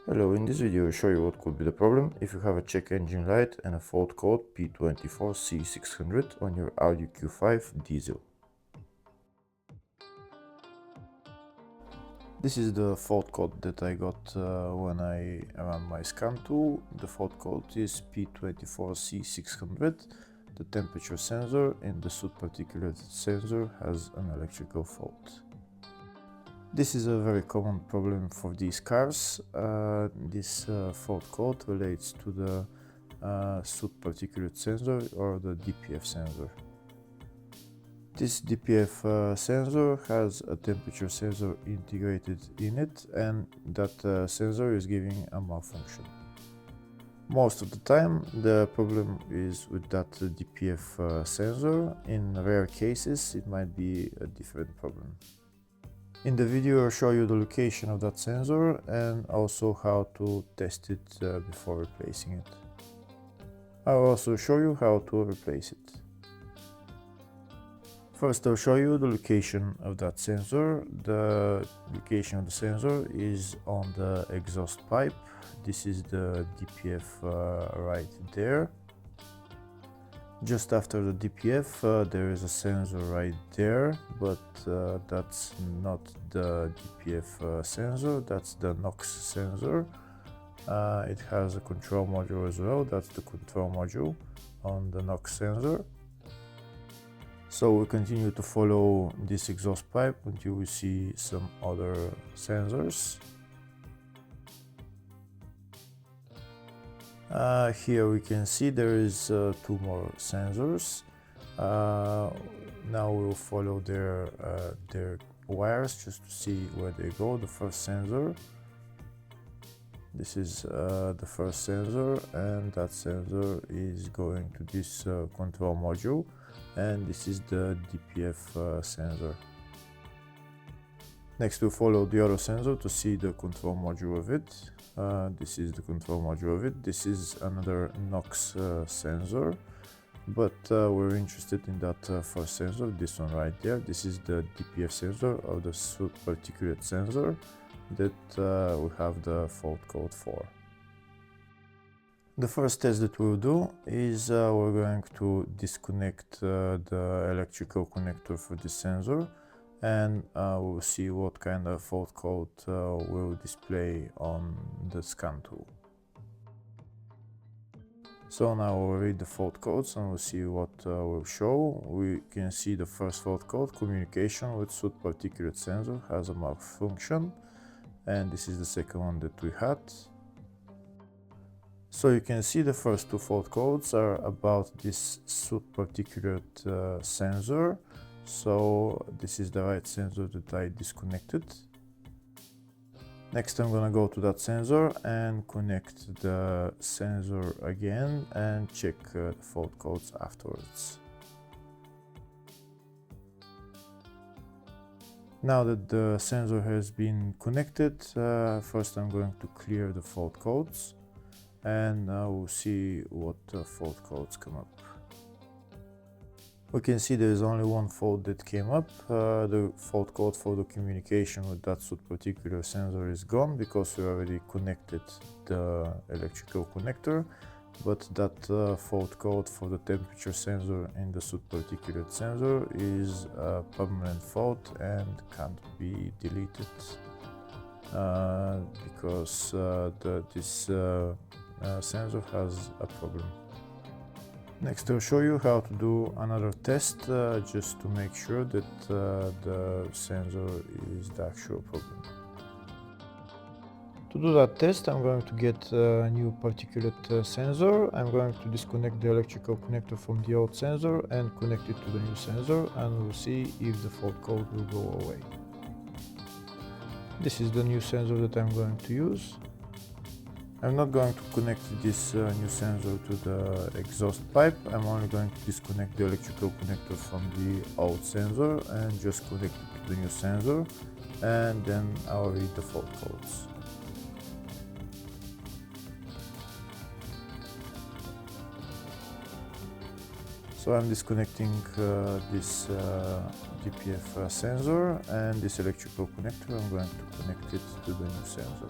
Hello, in this video I'll show you what could be the problem if you have a check engine light and a fault code P24C600 on your Audi Q5 diesel. This is the fault code that I got when I ran my scan tool. The fault code is P24C600. The temperature sensor in the Soot Particulate Sensor has an electrical fault. This is a very common problem for these cars. This fault code relates to the Soot Particulate Sensor or the DPF sensor. This DPF sensor has a temperature sensor integrated in it, and that sensor is giving a malfunction. Most of the time the problem is with that DPF sensor. In rare cases it might be a different problem. In the video I'll show you the location of that sensor and also how to test it before replacing it. I'll also show you how to replace it. First I'll show you the location of that sensor. The location of the sensor is on the exhaust pipe. This is the DPF right there. Just after the DPF there is a sensor right there, but that's not the DPF sensor, that's the NOx sensor. It has a control module as well, that's the control module on the NOx sensor. So we continue to follow this exhaust pipe until we see some other sensors. Here we can see there is two more sensors. Now we'll follow their wires just to see where they go. The first sensor, this is the first sensor, and that sensor is going to this control module, and this is the DPF sensor. Next we'll follow the other sensor to see the control module of it. This is the control module of it. This is another NOx sensor, but we're interested in that first sensor, this one right there. This is the DPF sensor of the Soot Particulate Sensor that we have the fault code for. The first test that we'll do is we're going to disconnect the electrical connector for this sensor, and we'll see what kind of fault code will display on the scan tool. So now we'll read the fault codes and we'll see what will show. We can see the first fault code, communication with Soot Particulate Sensor has a malfunction, and this is the second one that we had. So you can see the first two fault codes are about this Soot Particulate sensor. So this is the right sensor that I disconnected. Next I'm gonna go to that sensor and connect the sensor again and check the fault codes afterwards. Now that the sensor has been connected, first I'm going to clear the fault codes, and we'll see what fault codes come up. We can see there is only one fault that came up. The fault code for the communication with that Soot Particulate Sensor is gone because we already connected the electrical connector, but that fault code for the temperature sensor in the Soot Particulate Sensor is a permanent fault and can't be deleted because this sensor has a problem. Next I'll show you how to do another test just to make sure that the sensor is the actual problem. To do that test I'm going to get a new particulate sensor. I'm going to disconnect the electrical connector from the old sensor and connect it to the new sensor, and we'll see if the fault code will go away. This is the new sensor that I'm going to use. I'm not going to connect this new sensor to the exhaust pipe. I'm only going to disconnect the electrical connector from the old sensor and just connect it to the new sensor, and then I'll read the fault codes. So I'm disconnecting this DPF sensor and this electrical connector. I'm going to connect it to the new sensor.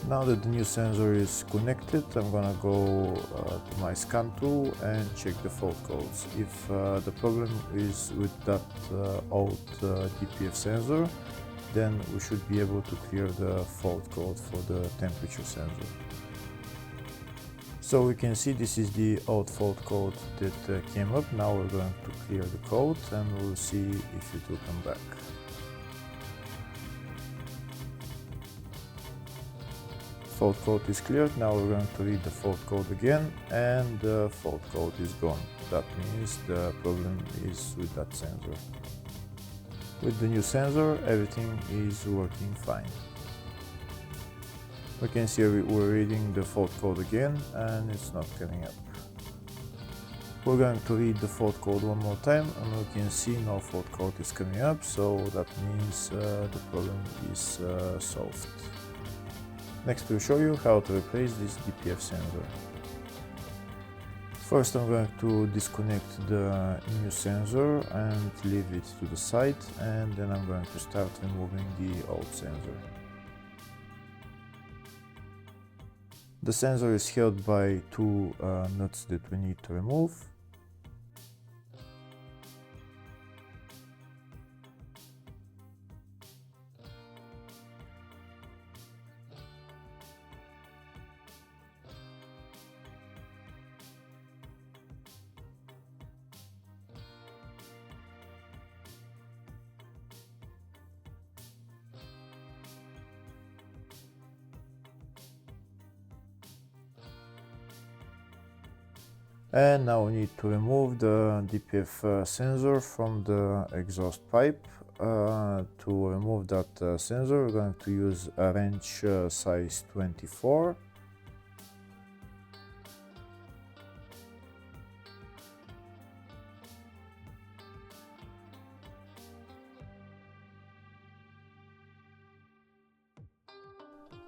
Now that the new sensor is connected, I'm gonna go to my scan tool and check the fault codes. If the problem is with that old DPF sensor, then we should be able to clear the fault code for the temperature sensor. So we can see this is the old fault code that came up. Now we're going to clear the code and we'll see if it will come back. Fault code is cleared. Now we're going to read the fault code again and the fault code is gone. That means the problem is with that sensor. With the new sensor, everything is working fine. We can see we're reading the fault code again and it's not coming up. We're going to read the fault code one more time and we can see no fault code is coming up, so that means the problem is solved. Next we'll show you how to replace this DPF sensor. First I'm going to disconnect the new sensor and leave it to the side, and then I'm going to start removing the old sensor. The sensor is held by two nuts that we need to remove. And now we need to remove the DPF sensor from the exhaust pipe. To remove that sensor, we're going to use a wrench size 24.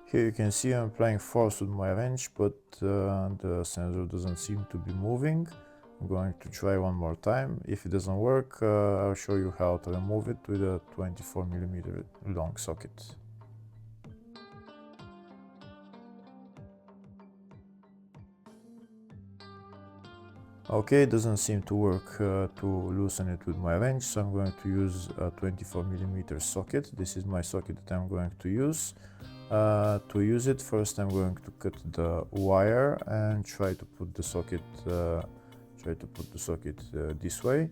Here you can see I'm applying force with my wrench, but the sensor doesn't seem to be moving. I'm going to try one more time. If it doesn't work, I'll show you how to remove it with a 24mm long socket. Okay, it doesn't seem to work to loosen it with my wrench, so I'm going to use a 24mm socket. This is my socket that I'm going to use. To use it, first I'm going to cut the wire and try to put the socket this way.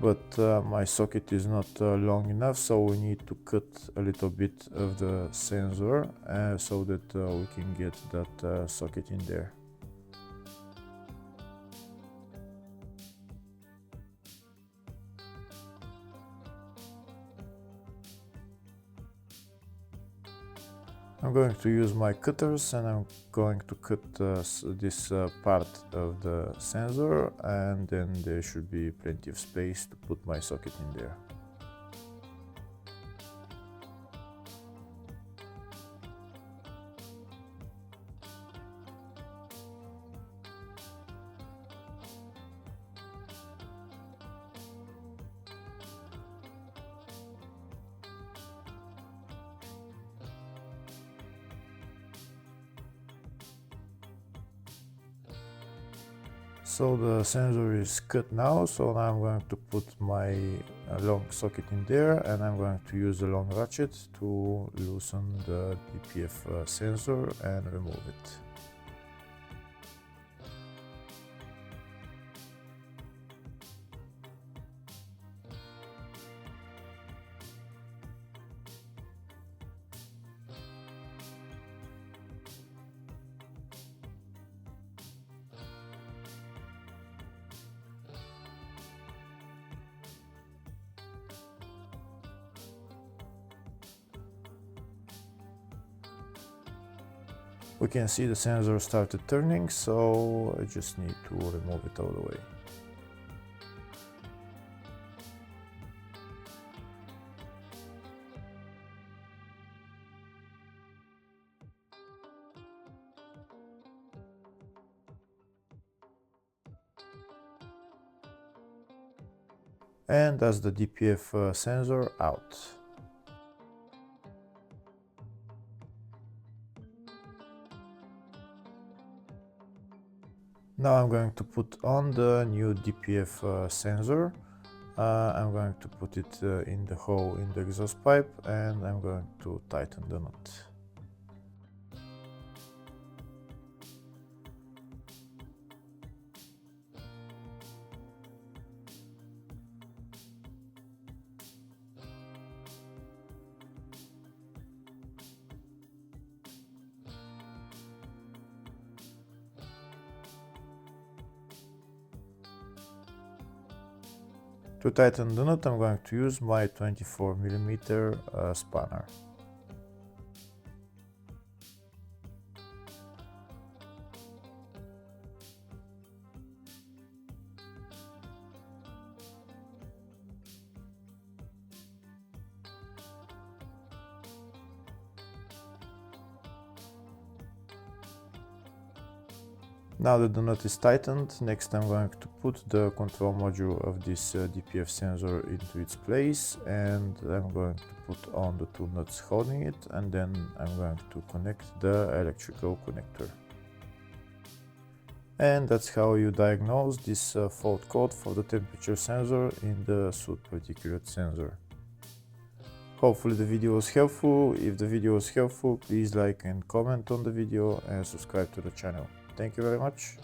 But my socket is not long enough, so we need to cut a little bit of the sensor so that we can get that socket in there. I'm going to use my cutters and I'm going to cut this part of the sensor, and then there should be plenty of space to put my socket in there. So the sensor is cut now, so now I'm going to put my long socket in there, and I'm going to use a long ratchet to loosen the DPF sensor and remove it. We can see the sensor started turning, so I just need to remove it all the way. And that's the DPF sensor out. Now I'm going to put on the new DPF sensor. I'm going to put it in the hole in the exhaust pipe, and I'm going to tighten the nut. To tighten the nut, I'm going to use my 24mm spanner. Now that the nut is tightened, next I'm going to put the control module of this DPF sensor into its place, and I'm going to put on the two nuts holding it, and then I'm going to connect the electrical connector. And that's how you diagnose this fault code for the temperature sensor in the Soot Particulate Sensor. Hopefully the video was helpful. If the video was helpful, please like and comment on the video and subscribe to the channel. Thank you very much.